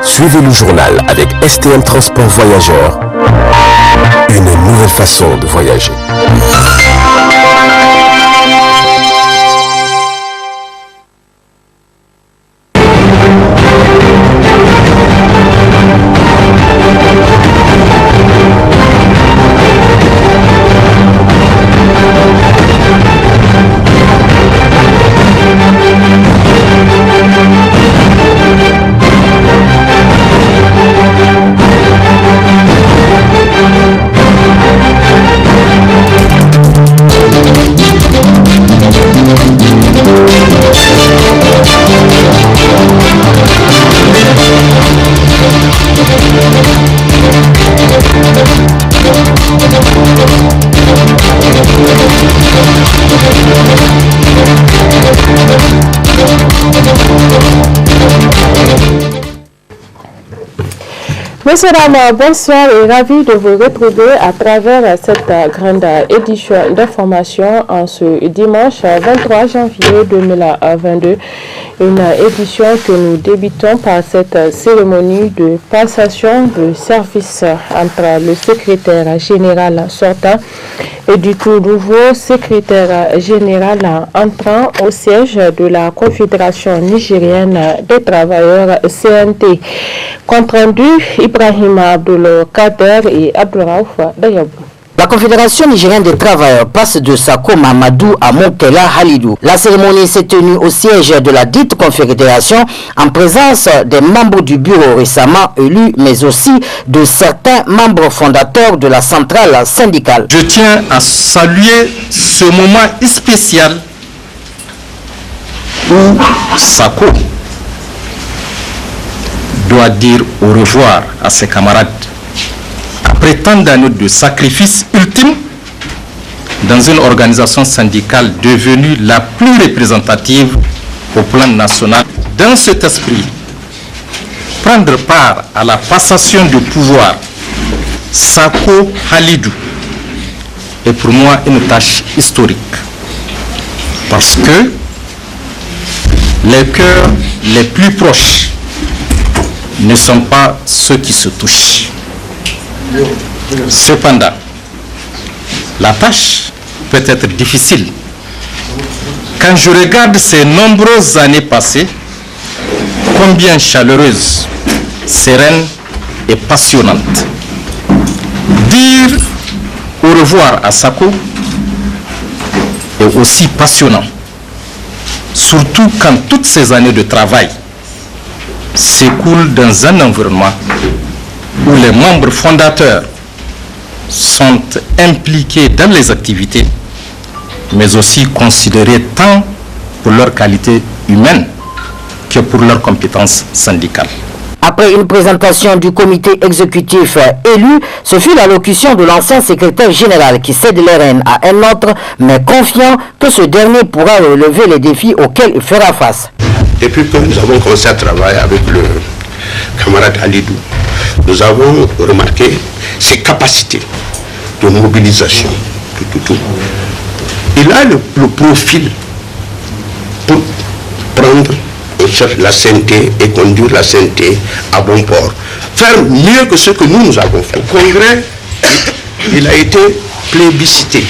Suivez le journal avec STM Transport Voyageurs. Une nouvelle façon de voyager. Messieurs, dames, bonsoir et ravi de vous retrouver à travers cette grande édition d'information en ce dimanche 23 janvier 2022. Une édition que nous débutons par cette cérémonie de passation de service entre le secrétaire général sortant et du tout nouveau secrétaire général entrant au siège de la Confédération nigérienne des travailleurs CNT. Compte rendu Ibrahim Abdul-Kader et Abdul-Raouf Dayabou. La Confédération nigérienne des travailleurs passe de Sako Mamadou à Moukela Halidou. La cérémonie s'est tenue au siège de la dite confédération en présence des membres du bureau récemment élus, mais aussi de certains membres fondateurs de la centrale syndicale. Je tiens à saluer ce moment spécial où Sako doit dire au revoir à ses camarades après tant d'années de sacrifice ultime dans une organisation syndicale devenue la plus représentative au plan national. Dans cet esprit, prendre part à la passation de pouvoir Sako Halidou est pour moi une tâche historique parce que les cœurs les plus proches ne sont pas ceux qui se touchent. Cependant, la tâche peut être difficile. Quand je regarde ces nombreuses années passées, combien chaleureuses, sereines et passionnantes. Dire au revoir à Sako est aussi passionnant, surtout quand toutes ces années de travail s'écoulent dans un environnement où les membres fondateurs sont impliqués dans les activités, mais aussi considérés tant pour leur qualité humaine que pour leurs compétences syndicales. Après une présentation du comité exécutif élu, ce fut l'allocution de l'ancien secrétaire général qui cède les rênes à un autre, mais confiant que ce dernier pourra relever les défis auxquels il fera face. Depuis que nous avons commencé à travailler avec le camarade Halidou, nous avons remarqué ses capacités de mobilisation. Il a le profil pour prendre en charge la CNT et conduire la CNT à bon port. Faire mieux que ce que nous avons fait. Au Congrès, il a été plébiscité.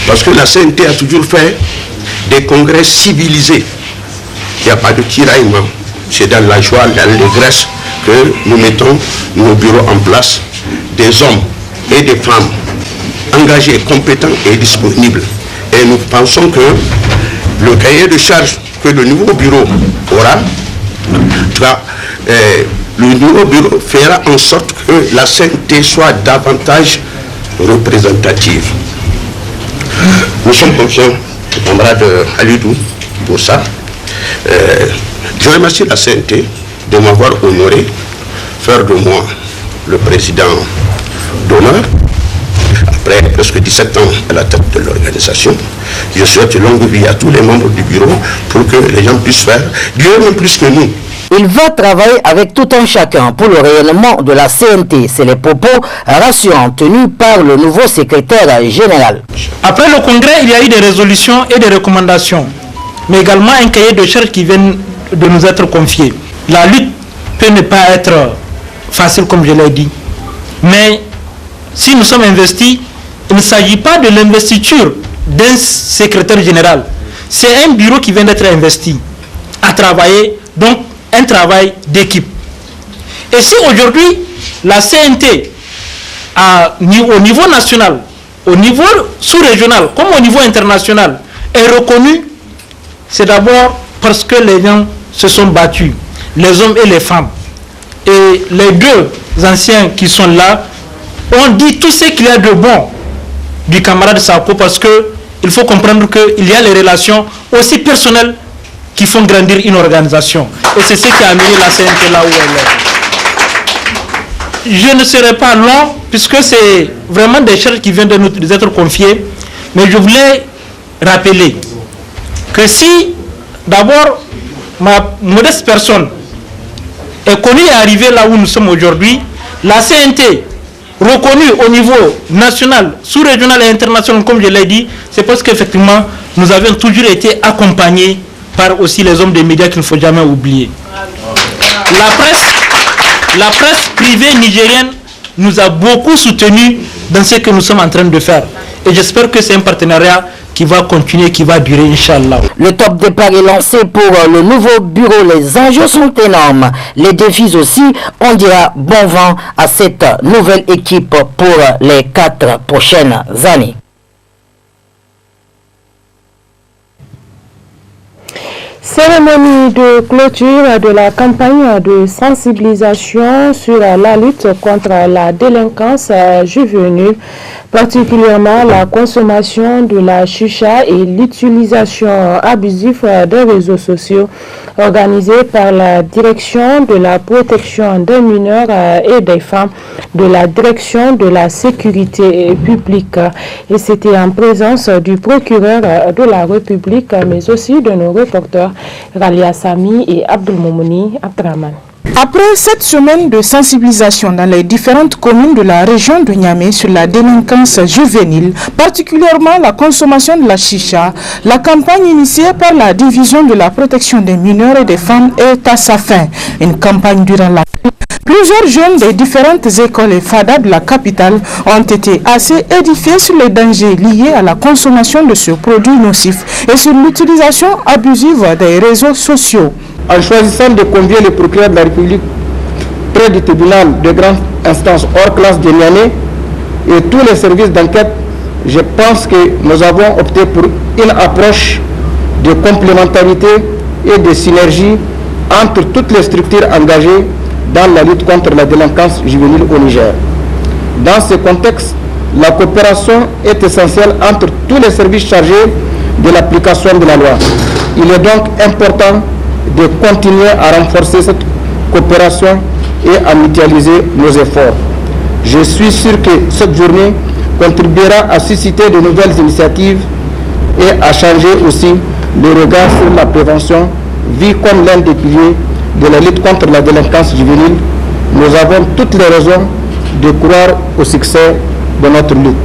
Parce que la CNT a toujours fait des congrès civilisés. Il n'y a pas de tiraillement. C'est dans la joie, dans l'allégresse que nous mettons nos bureaux en place, des hommes et des femmes engagés, compétents et disponibles. Et nous pensons que le cahier de charge que le nouveau bureau aura, le nouveau bureau fera en sorte que la CNT soit davantage représentative. Nous sommes confiants, camarade Halidou, pour ça. Je remercie la CNT de m'avoir honoré, faire de moi le président d'honneur. Après presque 17 ans à la tête de l'organisation, je souhaite longue vie à tous les membres du bureau pour que les gens puissent faire Dieu même plus que nous. Il va travailler avec tout un chacun pour le rayonnement de la CNT. C'est les propos rassurants tenus par le nouveau secrétaire général. Après le congrès, il y a eu des résolutions et des recommandations, mais également un cahier de charges qui vient de nous être confié. la lutte peut ne pas être facile comme je l'ai dit. Mais si nous sommes investis, il ne s'agit pas de l'investiture d'un secrétaire général. C'est un bureau qui vient d'être investi à travailler, donc un travail d'équipe. Et si aujourd'hui, la CNT, au niveau national, au niveau sous-régional, comme au niveau international, est reconnue, c'est d'abord parce que les gens se sont battus, les hommes et les femmes. Et les deux anciens qui sont là ont dit tout ce qu'il y a de bon du camarade Sako, parce qu'il faut comprendre qu'il y a les relations aussi personnelles qui font grandir une organisation. Et c'est ce qui a amené la CNT là où elle est. Je ne serai pas long, puisque c'est vraiment des choses qui viennent de nous être confiées, mais je voulais rappeler que si d'abord ma modeste personne est connue et arrivée là où nous sommes aujourd'hui, la CNT reconnue au niveau national, sous-régional et international, comme je l'ai dit, c'est parce qu'effectivement nous avons toujours été accompagnés par aussi les hommes des médias qu'il ne faut jamais oublier. La presse privée nigérienne nous a beaucoup soutenus dans ce que nous sommes en train de faire. Et j'espère que c'est un partenariat qui va continuer, qui va durer, Inch'Allah. Le top départ est lancé pour le nouveau bureau. Les enjeux sont énormes. Les défis aussi. On dira bon vent à cette nouvelle équipe pour les 4 prochaines années. Cérémonie de clôture de la campagne de sensibilisation sur la lutte contre la délinquance juvénile, particulièrement la consommation de la chicha et l'utilisation abusive des réseaux sociaux, organisée par la Direction de la protection des mineurs et des femmes de la Direction de la sécurité publique. Et c'était en présence du procureur de la République, mais aussi de nos reporters Ralia Sami et Abdul Moumouni Abdraman. Après cette semaine de sensibilisation dans les différentes communes de la région de Niamey sur la délinquance juvénile, particulièrement la consommation de la chicha, la campagne initiée par la division de la protection des mineurs et des femmes est à sa fin. Une campagne durant laquelle plusieurs jeunes des différentes écoles et FADA de la capitale ont été assez édifiés sur les dangers liés à la consommation de ce produit nocif et sur l'utilisation abusive des réseaux sociaux. En choisissant de convier le procureur de la République près du tribunal de grande instance hors classe de Niamey et tous les services d'enquête, je pense que nous avons opté pour une approche de complémentarité et de synergie entre toutes les structures engagées dans la lutte contre la délinquance juvénile au Niger. Dans ce contexte, la coopération est essentielle entre tous les services chargés de l'application de la loi. Il est donc important de continuer à renforcer cette coopération et à mutualiser nos efforts. Je suis sûr que cette journée contribuera à susciter de nouvelles initiatives et à changer aussi le regard sur la prévention, vue comme l'un des piliers de la lutte contre la délinquance juvénile. Nous avons toutes les raisons de croire au succès de notre lutte.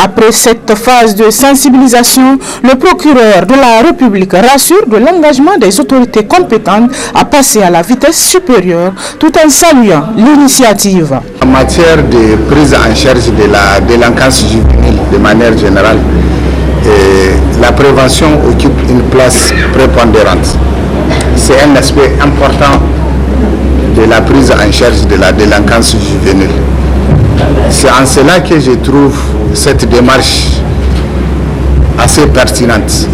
Après cette phase de sensibilisation, le procureur de la République rassure de l'engagement des autorités compétentes à passer à la vitesse supérieure tout en saluant l'initiative. En matière de prise en charge de la délinquance juvénile de manière générale, la prévention occupe une place prépondérante. C'est un aspect important de la prise en charge de la délinquance juvénile. C'est en cela que je trouve cette démarche assez pertinente.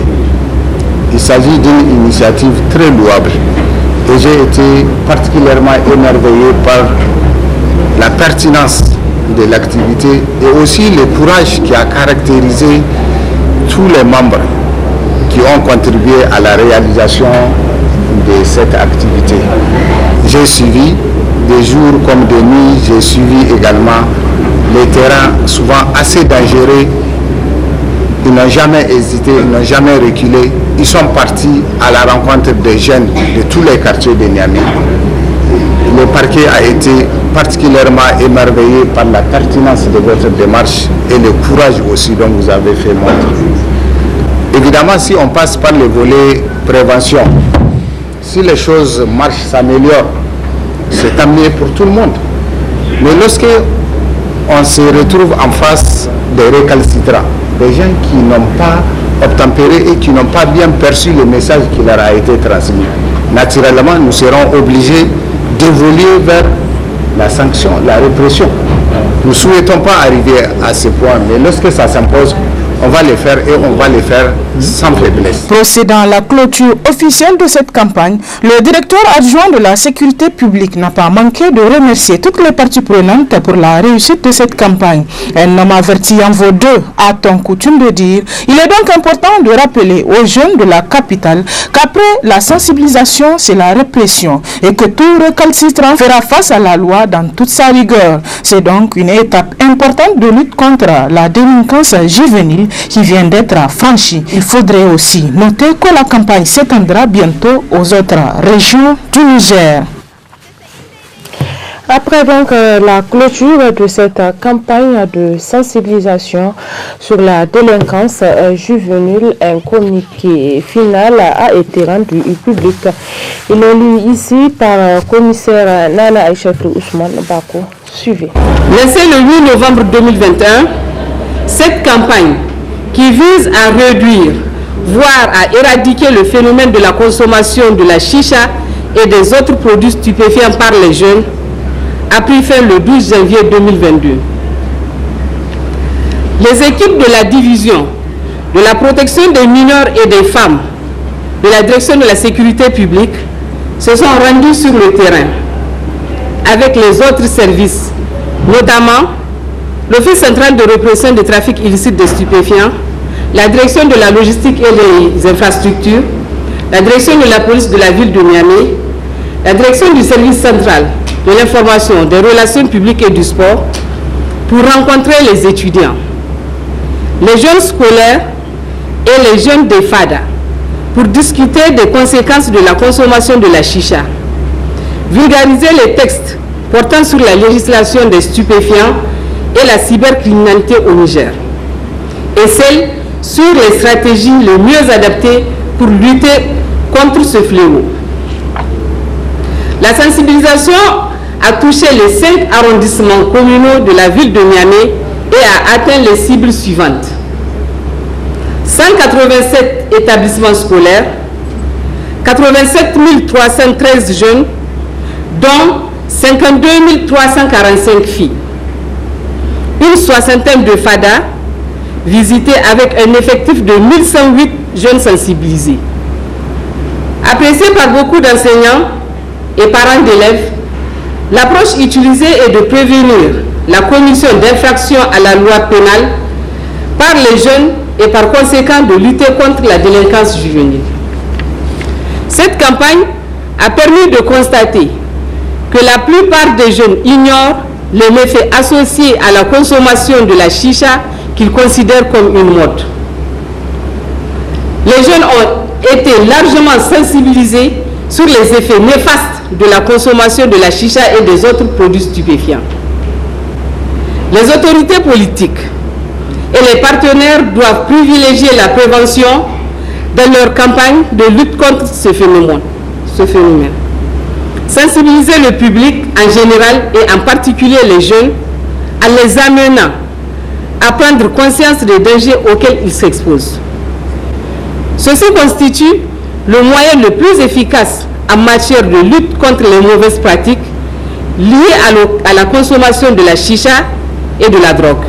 Il s'agit d'une initiative très louable et j'ai été particulièrement émerveillé par la pertinence de l'activité et aussi le courage qui a caractérisé tous les membres qui ont contribué à la réalisation de cette activité. J'ai suivi des jours comme des nuits, j'ai suivi également les terrains souvent assez dangereux. Ils n'ont jamais hésité, ils n'ont jamais reculé. Ils sont partis à la rencontre des jeunes de tous les quartiers de Niamey. Le parquet a été particulièrement émerveillé par la pertinence de votre démarche et le courage aussi dont vous avez fait montre. Évidemment, si on passe par le volet prévention, si les choses marchent, s'améliorent, c'est tant mieux pour tout le monde. Mais lorsque on se retrouve en face des récalcitrants, des gens qui n'ont pas obtempéré et qui n'ont pas bien perçu le message qui leur a été transmis, naturellement, nous serons obligés d'évoluer vers la sanction, la répression. Nous ne souhaitons pas arriver à ce point, mais lorsque ça s'impose, on va le faire et on va le faire sans faiblesse. Procédant à la clôture officielle de cette campagne, le directeur adjoint de la sécurité publique n'a pas manqué de remercier toutes les parties prenantes pour la réussite de cette campagne. Un homme averti en vaut deux, a-t-on coutume de dire. Il est donc important de rappeler aux jeunes de la capitale qu'après la sensibilisation, c'est la répression et que tout récalcitrant fera face à la loi dans toute sa rigueur. C'est donc une étape importante de lutte contre la délinquance juvénile qui vient d'être franchie. Il faudrait aussi noter que la campagne s'étendra bientôt aux autres régions du Niger. Après donc la clôture de cette campagne de sensibilisation sur la délinquance juvénile, un communiqué final a été rendu public. Il est lu ici par le commissaire Nana Aïchatou Ousmane Bako. Suivez. Lancé le 8 novembre 2021, cette campagne qui vise à réduire, voire à éradiquer le phénomène de la consommation de la chicha et des autres produits stupéfiants par les jeunes, a pris fin le 12 janvier 2022. Les équipes de la division de la protection des mineurs et des femmes de la direction de la sécurité publique se sont rendues sur le terrain avec les autres services, notamment l'Office central de répression des trafics illicites de stupéfiants, la direction de la logistique et des infrastructures, la direction de la police de la ville de Niamey, la direction du service central de l'information, des relations publiques et du sport pour rencontrer les étudiants, les jeunes scolaires et les jeunes des FADA pour discuter des conséquences de la consommation de la chicha, vulgariser les textes portant sur la législation des stupéfiants et la cybercriminalité au Niger, et celle sur les stratégies les mieux adaptées pour lutter contre ce fléau. La sensibilisation a touché les 5 arrondissements communaux de la ville de Niamey et a atteint les cibles suivantes. 187 établissements scolaires, 87 313 jeunes, dont 52 345 filles. Une soixantaine de FADA visités avec un effectif de 1108 jeunes sensibilisés. Apprécié par beaucoup d'enseignants et parents d'élèves, l'approche utilisée est de prévenir la commission d'infraction à la loi pénale par les jeunes et par conséquent de lutter contre la délinquance juvénile. Cette campagne a permis de constater que la plupart des jeunes ignorent les méfaits associés à la consommation de la chicha qu'ils considèrent comme une mode. Les jeunes ont été largement sensibilisés sur les effets néfastes de la consommation de la chicha et des autres produits stupéfiants. Les autorités politiques et les partenaires doivent privilégier la prévention dans leur campagne de lutte contre ce phénomène. Sensibiliser le public en général et en particulier les jeunes en les amenant à prendre conscience des dangers auxquels ils s'exposent. Ceci constitue le moyen le plus efficace en matière de lutte contre les mauvaises pratiques liées à la consommation de la chicha et de la drogue.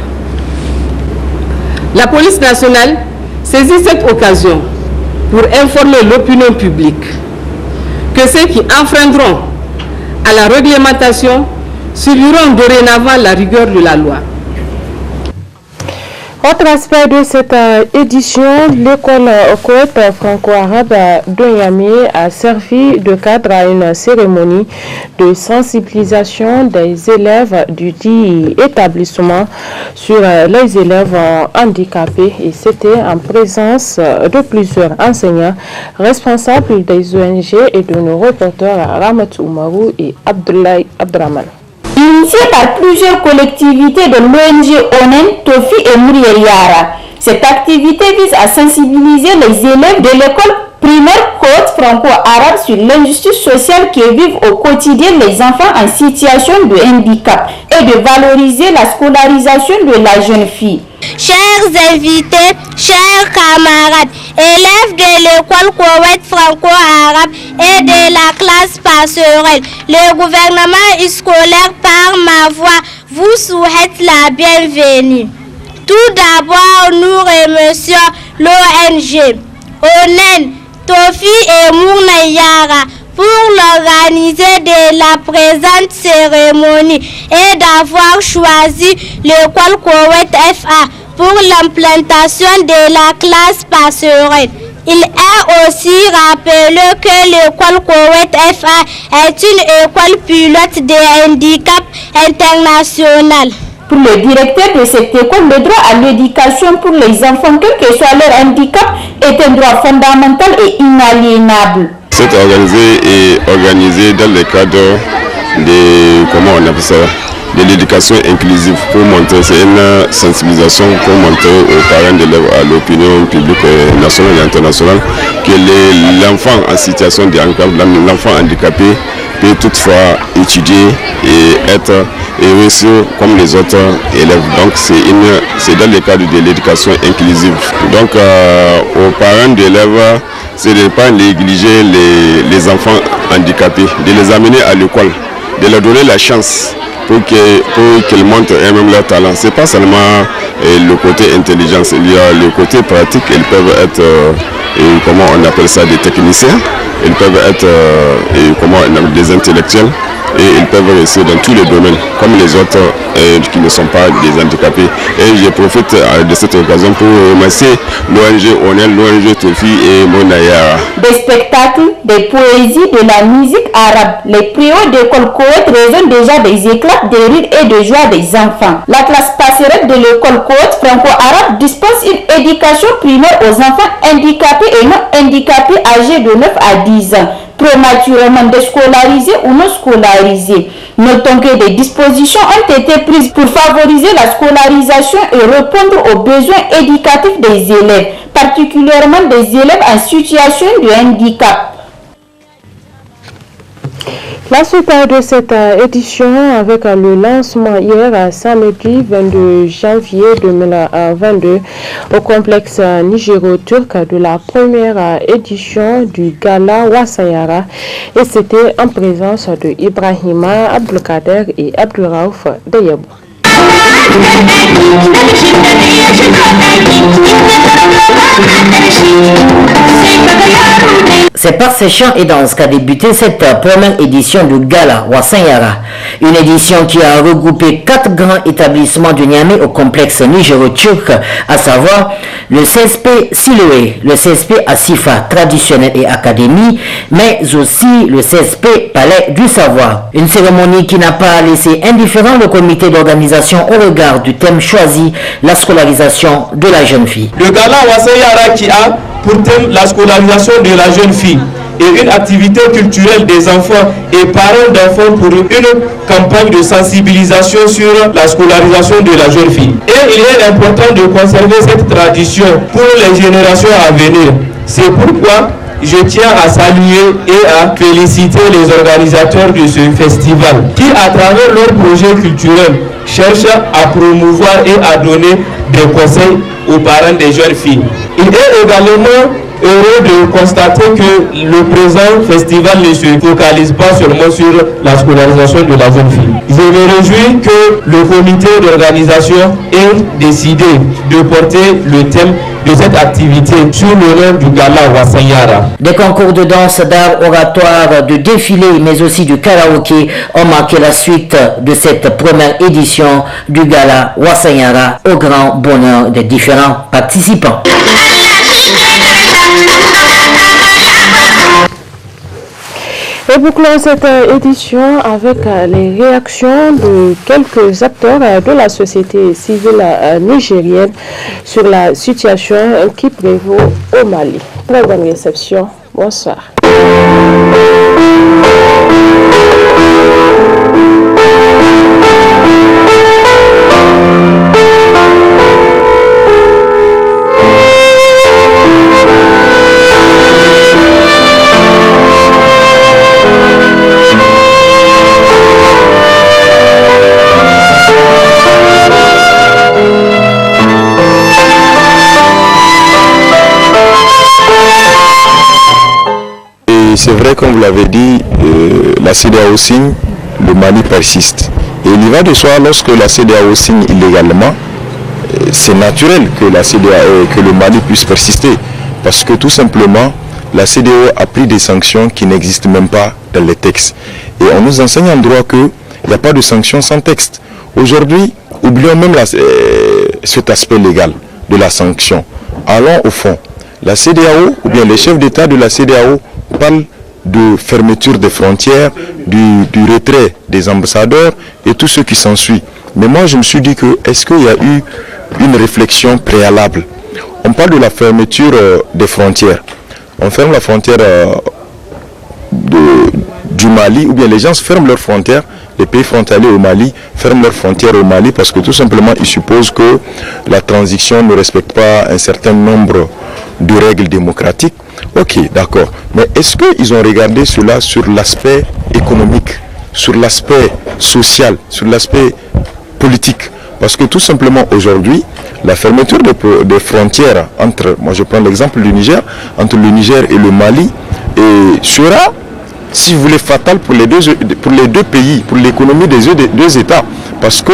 La police nationale saisit cette occasion pour informer l'opinion publique que ceux qui enfreindront à la réglementation subiront dorénavant la rigueur de la loi. Autre aspect de cette édition, l'école Koweït franco-arabe de Niamey a servi de cadre à une cérémonie de sensibilisation des élèves du dit établissement sur les élèves handicapés, et c'était en présence de plusieurs enseignants responsables des ONG et de nos reporters Ramat Oumarou et Abdoulaye Abdraman. Initié par plusieurs collectivités de l'ONG ONEN, Tofi et Mouriel Yara, cette activité vise à sensibiliser les élèves de l'école primaire côte franco-arabe sur l'injustice sociale que vivent au quotidien les enfants en situation de handicap et de valoriser la scolarisation de la jeune fille. Chers invités, chers camarades, élèves de l'école Koweït franco-arabe et de la classe passerelle, le gouvernement scolaire par ma voix vous souhaite la bienvenue. Tout d'abord, nous remercions l'ONG, ONEN, Tofi et Mournayara pour l'organiser de la présente cérémonie et d'avoir choisi l'école Koweït FA pour l'implantation de la classe passerelle. Il est aussi rappelé que l'école Koweït FA est une école pilote de handicap international. Pour le directeur de cette école, le droit à l'éducation pour les enfants, quel que soit leur handicap, est un droit fondamental et inaliénable. C'est organisé dans le cadre de, comment on appelle ça, de l'éducation inclusive pour montrer, c'est une sensibilisation pour montrer aux parents d'élèves, à l'opinion publique nationale et internationale que l'enfant en situation de handicap, l'enfant handicapé peut toutefois étudier et être et réussir comme les autres élèves. Donc c'est dans le cadre de l'éducation inclusive. Donc aux parents d'élèves, c'est de ne pas négliger les enfants handicapés, de les amener à l'école, de leur donner la chance pour qu'ils montrent eux-mêmes leur talent. Ce n'est pas seulement le côté intelligence, il y a le côté pratique. Ils peuvent être, comment on appelle ça, des techniciens, ils peuvent être des intellectuels et ils peuvent réussir dans tous les domaines, comme les autres qui ne sont pas des handicapés. Et je profite de cette occasion pour remercier l'ONG ONEL, l'ONG Tofi et Mournayara. Des spectacles, des poésies, de la musique arabe, les préaux d'école Koweït résonnent déjà des éclats, des rires et de joie des enfants. La classe passerelle de l'école Koweït franco-arabe dispense une éducation primaire aux enfants handicapés et non handicapés âgés de 9 à 10 ans. Prématurément déscolarisés ou non scolarisés. Notons que des dispositions ont été prises pour favoriser la scolarisation et répondre aux besoins éducatifs des élèves, particulièrement des élèves en situation de handicap. La suite de cette édition avec le lancement hier samedi 22 janvier 2022 au complexe nigéro-turc de la première édition du gala Wassayara, et c'était en présence de Ibrahima Abdelkader et Abdulraouf Deyabou. C'est par ces chants et danses qu'a débuté cette première édition du Gala Wassayara, une édition qui a regroupé 4 grands établissements de Niamey au complexe nigéro-turc, à savoir le CSP Siloé, le CSP Asifa traditionnel et académie, mais aussi le CSP Palais du Savoir. Une cérémonie qui n'a pas laissé indifférent le comité d'organisation au regard du thème choisi, la scolarisation de la jeune fille. Le Gala Wassayara qui a pour thème la scolarisation de la jeune fille et une activité culturelle des enfants et parents d'enfants pour une campagne de sensibilisation sur la scolarisation de la jeune fille. Et il est important de conserver cette tradition pour les générations à venir. C'est pourquoi je tiens à saluer et à féliciter les organisateurs de ce festival qui, à travers leur projet culturel, cherchent à promouvoir et à donner des conseils aux parents des jeunes filles. Il est également heureux de constater que le présent festival ne se focalise pas seulement sur la scolarisation de la jeune fille. Je me réjouis que le comité d'organisation ait décidé de porter le thème de cette activité sur le nom du Gala Wassayara. Des concours de danse, d'art oratoire, de défilé, mais aussi du karaoké ont marqué la suite de cette première édition du Gala Wassayara au grand bonheur des différents participants. Et bouclons cette édition avec les réactions de quelques acteurs de la société civile nigérienne sur la situation qui prévaut au Mali. Très bonne réception. Bonsoir. Oui, c'est vrai, comme vous l'avez dit, la CEDEAO signe, le Mali persiste. Et il y va de soi, lorsque la CEDEAO signe illégalement, c'est naturel que la CEDEAO, que le Mali puisse persister. Parce que tout simplement, la CEDEAO a pris des sanctions qui n'existent même pas dans les textes. Et on nous enseigne en droit qu'il n'y a pas de sanctions sans texte. Aujourd'hui, oublions même cet aspect légal de la sanction. Allons au fond. La CEDEAO, ou bien les chefs d'État de la CEDEAO parlent de fermeture des frontières, du retrait des ambassadeurs et tout ce qui s'ensuit. Mais moi, je me suis dit que, est-ce qu'il y a eu une réflexion préalable? On parle de la fermeture des frontières. On ferme la frontière du Mali, ou bien les gens ferment leurs frontières, les pays frontaliers au Mali ferment leurs frontières au Mali parce que tout simplement ils supposent que la transition ne respecte pas un certain nombre de règles démocratiques. Ok, d'accord. Mais est-ce qu'ils ont regardé cela sur l'aspect économique, sur l'aspect social, sur l'aspect politique? Parce que tout simplement aujourd'hui, la fermeture des frontières entre, moi je prends l'exemple du Niger, entre le Niger et le Mali, sera, si vous voulez, fatal pour les deux pays, pour l'économie des deux États. Parce que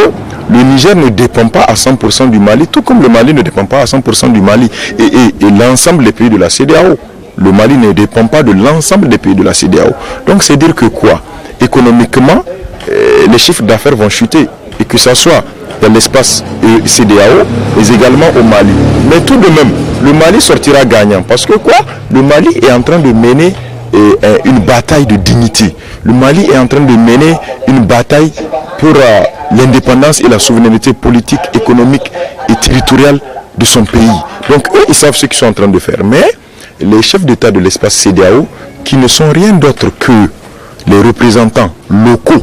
le Niger ne dépend pas à 100% du Mali, tout comme le Mali ne dépend pas à 100% du Mali. Et l'ensemble des pays de la CEDEAO. Le Mali ne dépend pas de l'ensemble des pays de la CEDEAO. Donc c'est dire que quoi? Économiquement, les chiffres d'affaires vont chuter. Et que ça soit dans l'espace CEDEAO, mais également au Mali. Mais tout de même, le Mali sortira gagnant. Parce que quoi? Le Mali est en train de mener une bataille de dignité. Le Mali est en train de mener une bataille pour l'indépendance et la souveraineté politique, économique et territoriale de son pays. Donc eux, ils savent ce qu'ils sont en train de faire. Mais les chefs d'État de l'espace CEDEAO, qui ne sont rien d'autre que les représentants locaux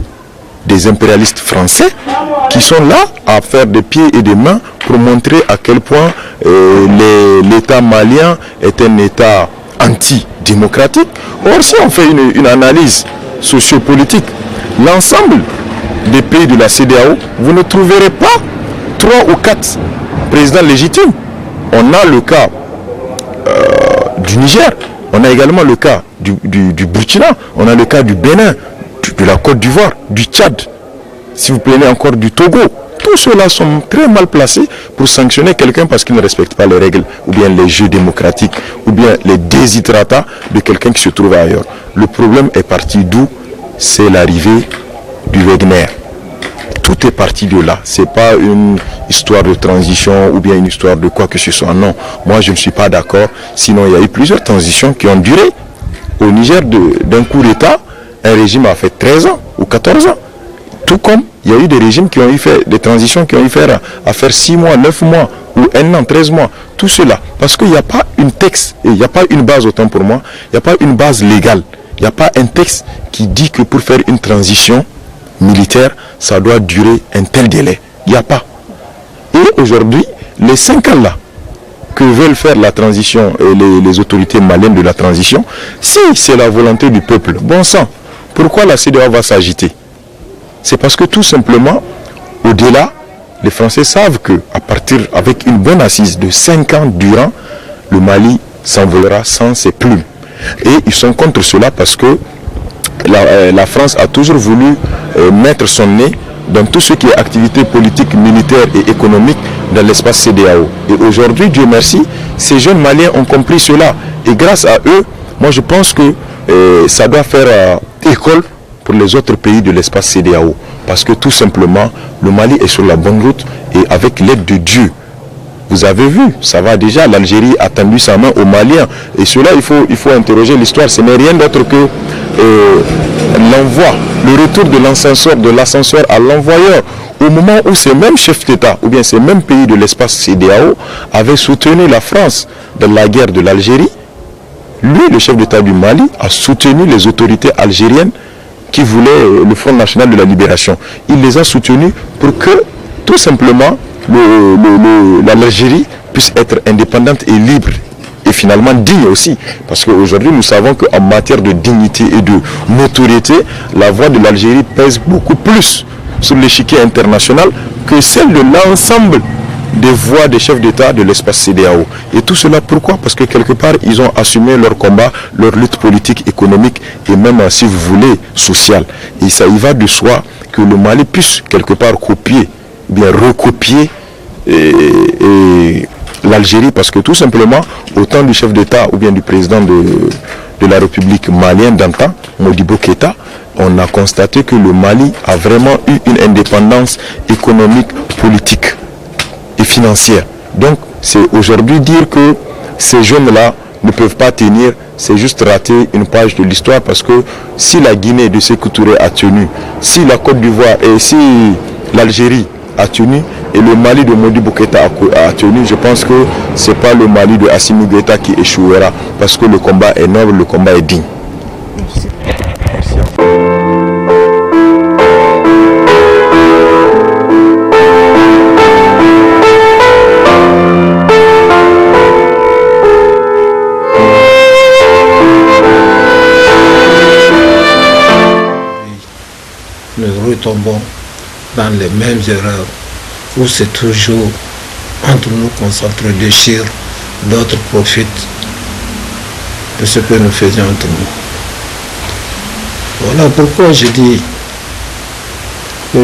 des impérialistes français, qui sont là à faire des pieds et des mains pour montrer à quel point l'État malien est un État anti-démocratique. Or, si on fait une analyse sociopolitique, l'ensemble des pays de la CEDEAO, vous ne trouverez pas 3 ou 4 présidents légitimes. On a le cas du Niger, on a également le cas du Burkina, on a le cas du Bénin, de la Côte d'Ivoire, du Tchad, si vous prenez encore du Togo. Tous ceux-là sont très mal placés pour sanctionner quelqu'un parce qu'il ne respecte pas les règles ou bien les jeux démocratiques ou bien les desiderata de quelqu'un qui se trouve ailleurs. Le problème est parti d'où? C'est l'arrivée du Wagner. Tout est parti de là. Ce n'est pas une histoire de transition ou bien une histoire de quoi que ce soit. Non, moi je ne suis pas d'accord. Sinon il y a eu plusieurs transitions qui ont duré. Au Niger, d'un coup d'État, un régime a fait 13 ans ou 14 ans. Tout comme il y a eu des régimes qui ont eu fait des transitions qui ont eu à faire 6 mois, 9 mois ou 1 an, 13 mois. Tout cela. Parce qu'il n'y a pas une texte, il n'y a pas une base, autant pour moi, il n'y a pas une base légale. Il n'y a pas un texte qui dit que pour faire une transition militaire, ça doit durer un tel délai. Il n'y a pas. Et aujourd'hui, les 5 ans là, que veulent faire la transition et les autorités maliennes de la transition, si c'est la volonté du peuple, bon sang, pourquoi la CEDEAO va s'agiter? C'est parce que tout simplement, au-delà, les Français savent que à partir, avec une bonne assise de 5 ans durant, le Mali s'envolera sans ses plumes. Et ils sont contre cela parce que la France a toujours voulu mettre son nez dans tout ce qui est activité politique, militaire et économique dans l'espace CEDEAO. Et aujourd'hui, Dieu merci, ces jeunes Maliens ont compris cela. Et grâce à eux, moi je pense que ça doit faire école pour les autres pays de l'espace CEDEAO. Parce que tout simplement, le Mali est sur la bonne route et avec l'aide de Dieu. Vous avez vu, ça va déjà, l'Algérie a tendu sa main aux Maliens. Et cela, il faut interroger l'histoire. Ce n'est rien d'autre que l'envoi, le retour de l'ascenseur à l'envoyeur. Au moment où ces mêmes chefs d'État, ou bien ces mêmes pays de l'espace CEDEAO, avaient soutenu la France dans la guerre de l'Algérie, lui, le chef d'État du Mali, a soutenu les autorités algériennes qui voulaient le Front National de la Libération. Il les a soutenus pour que, tout simplement, l'Algérie puisse être indépendante et libre. Et finalement digne aussi. Parce qu'aujourd'hui, nous savons qu'en matière de dignité et de notoriété, la voix de l'Algérie pèse beaucoup plus sur l'échiquier international que celle de l'ensemble des voix des chefs d'État de l'espace CEDEAO. Et tout cela, pourquoi? Parce que quelque part, ils ont assumé leur combat, leur lutte politique, économique et même, si vous voulez, sociale. Et ça y va de soi que le Mali puisse quelque part copier, bien recopier l'Algérie, parce que tout simplement, au temps du chef d'État ou bien du président de la République malienne d'antan, Modibo Keïta, on a constaté que le Mali a vraiment eu une indépendance économique, politique et financière. Donc, c'est aujourd'hui dire que ces jeunes-là ne peuvent pas tenir, c'est juste rater une page de l'histoire, parce que si la Guinée de Sékou Touré a tenu, si la Côte d'Ivoire et si l'Algérie a tenu et le Mali de Modibo Keïta a tenu, je pense que ce n'est pas le Mali de Assimi Goïta qui échouera, parce que le combat est noble, le combat est digne. Merci. Nous retombons dans les mêmes erreurs où c'est toujours entre nous qu'on s'entre-déchire, d'autres profitent de ce que nous faisions entre nous. Voilà pourquoi je dis que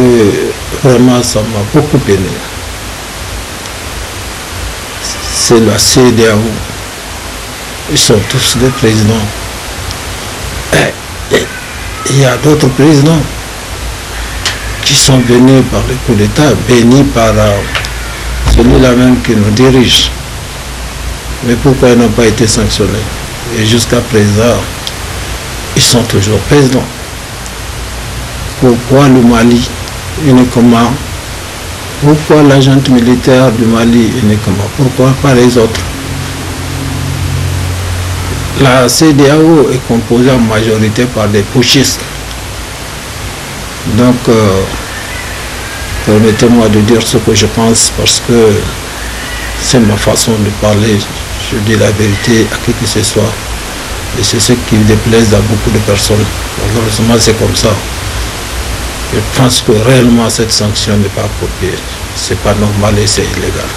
vraiment ça m'a beaucoup peiné. C'est la CEDEAO, ils sont tous des présidents. Il y a d'autres présidents qui sont venus par le coup d'État, bénis par celui-là même qui nous dirige. Mais pourquoi ils n'ont pas été sanctionnés? Et jusqu'à présent, ils sont toujours présidents. Pourquoi le Mali uniquement? Pourquoi l'agent militaire du Mali uniquement? Pourquoi pas les autres? La CEDEAO est composée en majorité par des putschistes. Donc, permettez-moi de dire ce que je pense, parce que c'est ma façon de parler. Je dis la vérité à qui que ce soit. Et c'est ce qui déplaise à beaucoup de personnes. Malheureusement, c'est comme ça. Je pense que réellement cette sanction n'est pas appropriée. C'est pas normal et c'est illégal.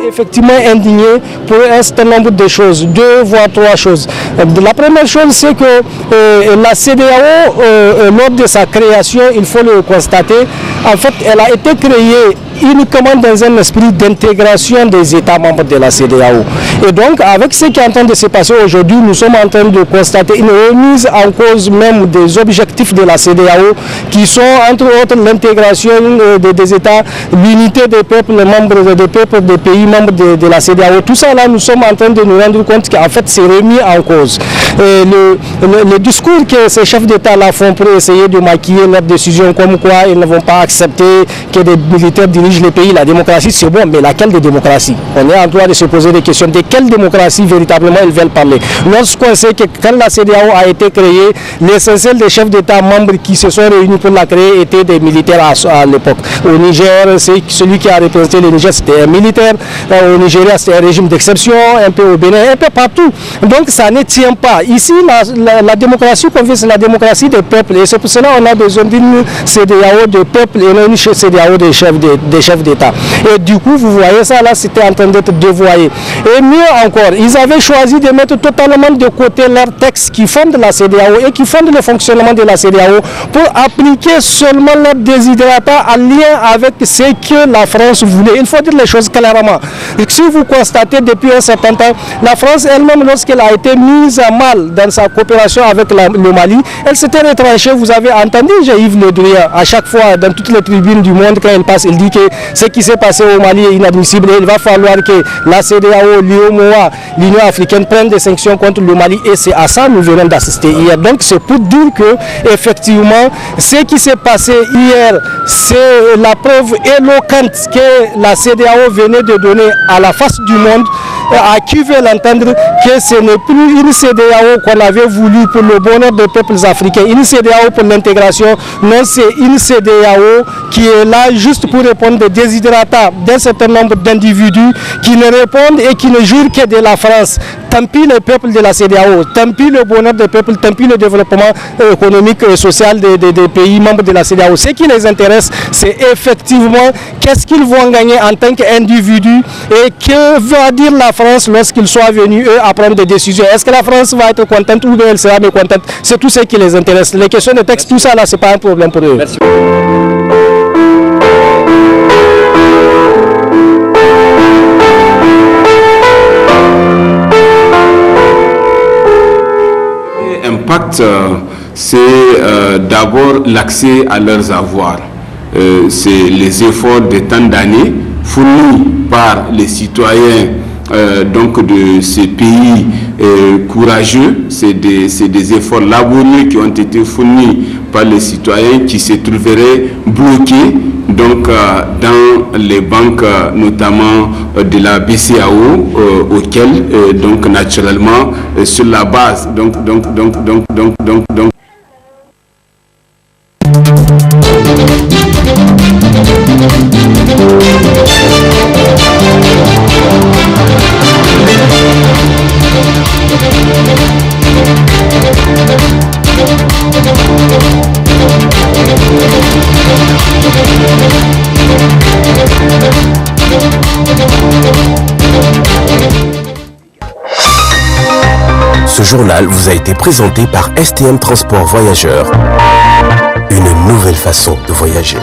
Effectivement indigné pour un certain nombre de choses, 2 voire 3 choses. La première chose, c'est que la CEDEAO, lors de sa création, il faut le constater, en fait, elle a été créée uniquement dans un esprit d'intégration des États membres de la CEDEAO. Et donc, avec ce qui est en train de se passer aujourd'hui, nous sommes en train de constater une remise en cause même des objectifs de la CEDEAO, qui sont entre autres l'intégration des États, l'unité des peuples membres, des pays membres de la CEDEAO. Tout ça là, nous sommes en train de nous rendre compte qu'en fait c'est remis en cause. Le discours que ces chefs d'État là font pour essayer de maquiller leurs décisions, comme quoi ils ne vont pas accepter que des militaires dirigent les pays, la démocratie c'est bon, mais laquelle de démocratie? On est en droit de se poser des questions de quelle démocratie véritablement ils veulent parler. Lorsqu'on sait que quand la CEDEAO a été créée, l'essentiel des chefs d'État membres qui se sont réunis pour la créer étaient des militaires à l'époque. Au Niger, celui qui a représenté le Niger, c'était un militaire. Au Nigeria, c'était un régime d'exception, un peu au Bénin, un peu partout. Donc ça ne tient pas. Ici, la démocratie qu'on veut, c'est la démocratie des peuples. Et c'est pour cela qu'on a besoin d'une CEDEAO de peuple et non une CEDEAO des chefs d'État. Et du coup, vous voyez ça là, c'était en train d'être dévoyé. Et mieux encore, ils avaient choisi de mettre totalement de côté leurs textes qui fondent la CEDEAO et qui fondent le fonctionnement de la CEDEAO pour appliquer seulement leurs desiderata en lien avec ce que la France voulait. Il faut dire les choses clairement. Et si vous constatez depuis un certain temps, la France elle-même, lorsqu'elle a été mise à mal dans sa coopération avec le Mali, elle s'était retranchée. Vous avez entendu Yves Le Drian, à chaque fois dans toutes les tribunes du monde, quand il passe, il dit que ce qui s'est passé au Mali est inadmissible et il va falloir que la CEDEAO, l'UEMOA, l'Union africaine prennent des sanctions contre le Mali, et c'est à ça que nous venons d'assister hier. Donc c'est pour dire que effectivement ce qui s'est passé hier, c'est la preuve éloquente que la CEDEAO venait de donner à la face du monde à qui veut l'entendre que ce n'est plus une CEDEAO qu'on avait voulu pour le bonheur des peuples africains, une CEDEAO pour l'intégration. Non, c'est une CEDEAO qui est là juste pour répondre aux desiderata d'un certain nombre d'individus qui ne répondent et qui ne jurent que de la France. Tant pis le peuple de la CEDEAO, tant pis le bonheur des peuples, tant pis le développement économique et social des pays membres de la CEDEAO. Ce qui les intéresse, c'est effectivement qu'est-ce qu'ils vont gagner en tant qu'individus et que va dire la France lorsqu'ils soient venus eux à prendre des décisions. Est-ce que la France va être contente ou bien elle sera mécontente? C'est tout ce qui les intéresse. Les questions de texte, tout ça là, c'est pas un problème pour eux. Merci. Impact, c'est d'abord l'accès à leurs avoirs. C'est les efforts de tant d'années fournis par les citoyens donc de ces pays courageux. C'est des efforts laborieux qui ont été fournis par les citoyens qui se trouveraient bloqués donc dans les banques notamment de la BCEAO auxquelles donc naturellement sur la base donc Ce journal vous a été présenté par STM Transport Voyageurs. Une nouvelle façon de voyager.